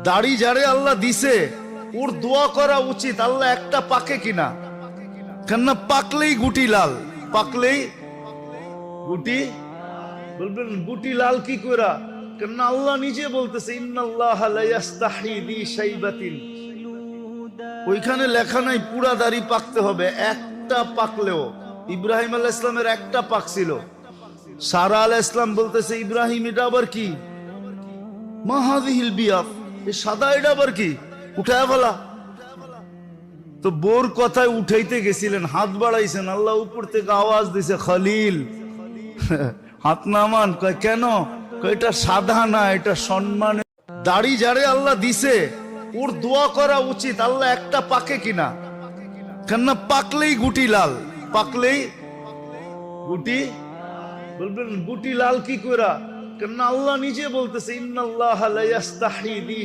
দাড়ি যারে আল্লাহ দিছে ওর দোয়া করা উচিত, আল্লাহ একটা পাকে কিনা। কেননা পাকলেই গুটি লাল, পাকলেই গুটি, বলবেন গুটি লাল কি করা? কেননা আল্লাহ নিজে বলতেছে ইন্নাল্লাহা লা ইস্তাহি বি শাইবাতিন, ওইখানে লেখা নাই পুরা দাড়ি পাকতে হবে, একটা পাকলেও। ইব্রাহিম আলাইহিস সালামের একটা পাকছিল। সারা আলাইহিস সালাম বলতেছে ইব্রাহিম এটা আবার কি? মা হাযিহিল বিয়াদ, এই সাদা এটা আবার কি? উঠায় ফেলা। তো বোর কথায় উঠাইতে গেছিলেন, হাত বাড়াইছেন, আল্লাহ উপর থেকে আওয়াজ দিছে খলিল হাত নামান। কয় কেন? কয় এটা সাদা না, এটা সম্মান। দাড়ি যারে আল্লাহ দিছে ওর দোয়া করা উচিত, আল্লাহ একটা পাকে কিনা। কেননা পাকলেই গুটি লাল, পাকলেই গুটি, বলবেন গুটি লাল কি করা? কেননা আল্লাহ নিজে বলতেছে ইন্নাল্লাহা লা ইস্তাহি বি